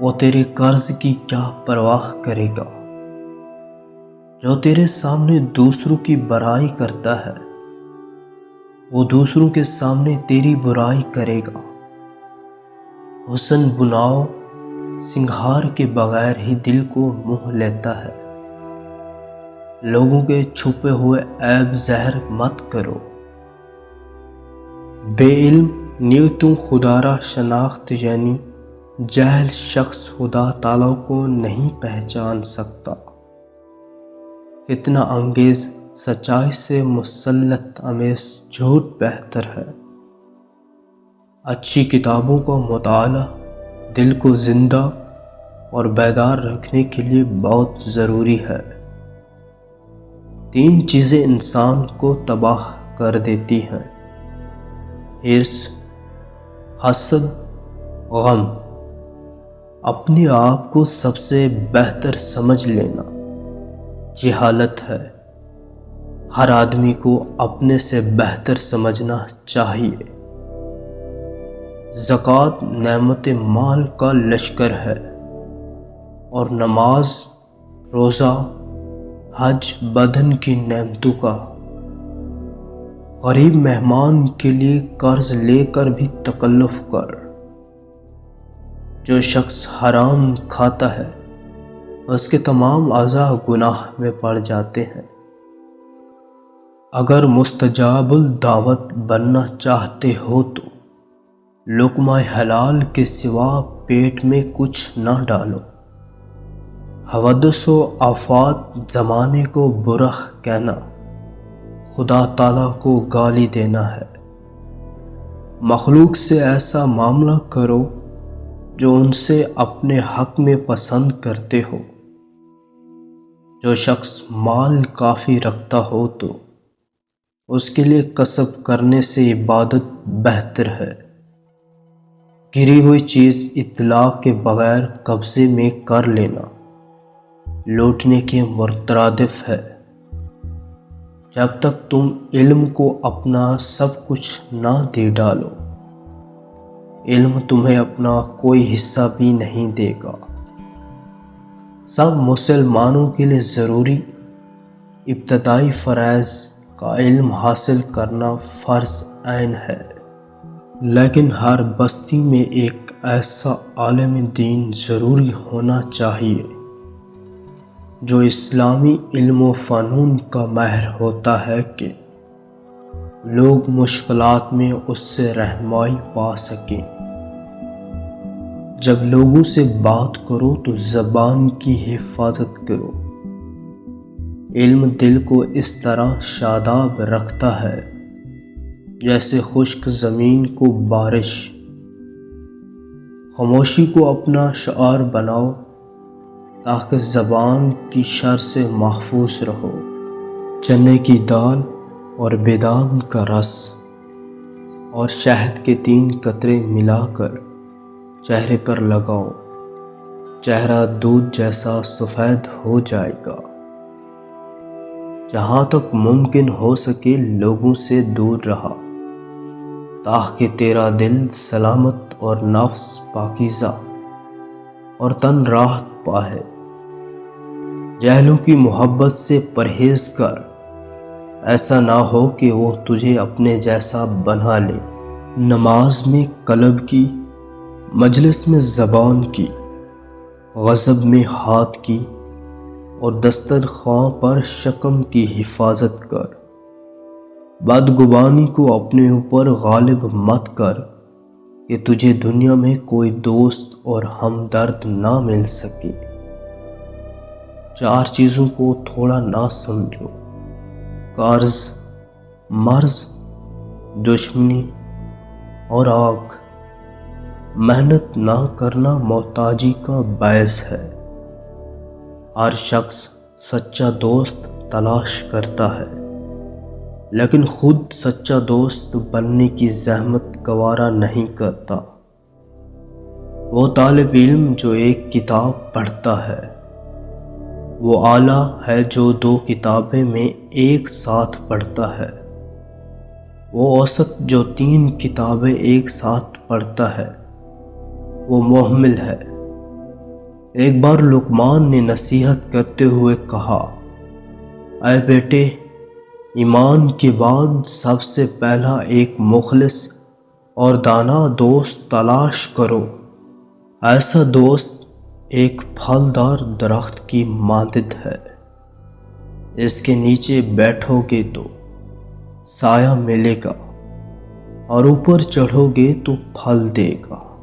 وہ تیرے قرض کی کیا پرواہ کرے گا؟ جو تیرے سامنے دوسروں کی برائی کرتا ہے وہ دوسروں کے سامنے تیری برائی کرے گا۔ حسن بناؤ سنگھار کے بغیر ہی دل کو موہ لیتا ہے۔ لوگوں کے چھپے ہوئے عیب ظاہر مت کرو۔ بے علم نیو تم خدا را شناخت، یعنی جاہل شخص خدا تعالیٰ کو نہیں پہچان سکتا۔ فتنہ انگیز سچائی سے مسلط امیز جھوٹ بہتر ہے۔ اچھی کتابوں کا مطالعہ دل کو زندہ اور بیدار رکھنے کے لیے بہت ضروری ہے۔ 3 چیزیں انسان کو تباہ کر دیتی ہیں: حرص، حسد، غم۔ اپنے آپ کو سب سے بہتر سمجھ لینا یہ حالت ہے۔ ہر آدمی کو اپنے سے بہتر سمجھنا چاہیے۔ زکوٰۃ نعمت مال کا لشکر ہے اور نماز، روزہ، حج بدن کی نعمتوں کا۔ غریب مہمان کے لیے قرض لے کر بھی تکلف کر۔ جو شخص حرام کھاتا ہے اس کے تمام اعضاء گناہ میں پڑ جاتے ہیں۔ اگر مستجاب الدعوت بننا چاہتے ہو تو لقمہ حلال کے سوا پیٹ میں کچھ نہ ڈالو۔ حوادث و آفات زمانے کو برا کہنا خدا تعالیٰ کو گالی دینا ہے۔ مخلوق سے ایسا معاملہ کرو جو ان سے اپنے حق میں پسند کرتے ہو۔ جو شخص مال کافی رکھتا ہو تو اس کے لیے کسب کرنے سے عبادت بہتر ہے۔ گری ہوئی چیز اطلاع کے بغیر قبضے میں کر لینا لوٹنے کے مترادف ہے۔ جب تک تم علم کو اپنا سب کچھ نہ دے ڈالو علم تمہیں اپنا کوئی حصہ بھی نہیں دے گا۔ سب مسلمانوں کے لیے ضروری ابتدائی فرائض کا علم حاصل کرنا فرض عین ہے، لیکن ہر بستی میں ایک ایسا عالم دین ضروری ہونا چاہیے جو اسلامی علم و فنون کا ماہر ہوتا ہے کہ لوگ مشکلات میں اس سے رہنمائی پا سکیں۔ جب لوگوں سے بات کرو تو زبان کی حفاظت کرو۔ علم دل کو اس طرح شاداب رکھتا ہے جیسے خشک زمین کو بارش۔ خاموشی کو اپنا شعار بناؤ تاکہ زبان کی شر سے محفوظ رہو۔ چنے کی دال اور بادام کا رس اور شہد کے 3 قطرے ملا کر چہرے پر لگاؤ، چہرہ دودھ جیسا سفید ہو جائے گا۔ جہاں تک ممکن ہو سکے لوگوں سے دور رہا تاکہ تیرا دل سلامت اور نفس پاکیزہ اور تن راحت پائے۔ جاہلوں کی محبت سے پرہیز کر، ایسا نہ ہو کہ وہ تجھے اپنے جیسا بنا لے۔ نماز میں قلب کی، مجلس میں زبان کی، غضب میں ہاتھ کی اور دسترخواں پر شکم کی حفاظت کر۔ بدگمانی کو اپنے اوپر غالب مت کر کہ تجھے دنیا میں کوئی دوست اور ہمدرد نہ مل سکے۔ 4 چیزوں کو تھوڑا نہ سمجھو: قرض، مرض، دشمنی اور آگ۔ محنت نہ کرنا محتاجی کا باعث ہے۔ ہر شخص سچا دوست تلاش کرتا ہے لیکن خود سچا دوست بننے کی زحمت گوارا نہیں کرتا۔ وہ طالب علم جو ایک کتاب پڑھتا ہے وہ اعلیٰ ہے جو 2 کتابیں میں ایک ساتھ پڑھتا ہے۔ وہ اوسط جو 3 کتابیں ایک ساتھ پڑھتا ہے وہ مہمل ہے۔ ایک بار لقمان نے نصیحت کرتے ہوئے کہا، اے بیٹے، ایمان کے بعد سب سے پہلا ایک مخلص اور دانا دوست تلاش کرو۔ ایسا دوست ایک پھلدار درخت کی مانند ہے، اس کے نیچے بیٹھو گے تو سایہ ملے گا اور اوپر چڑھو گے تو پھل دے گا۔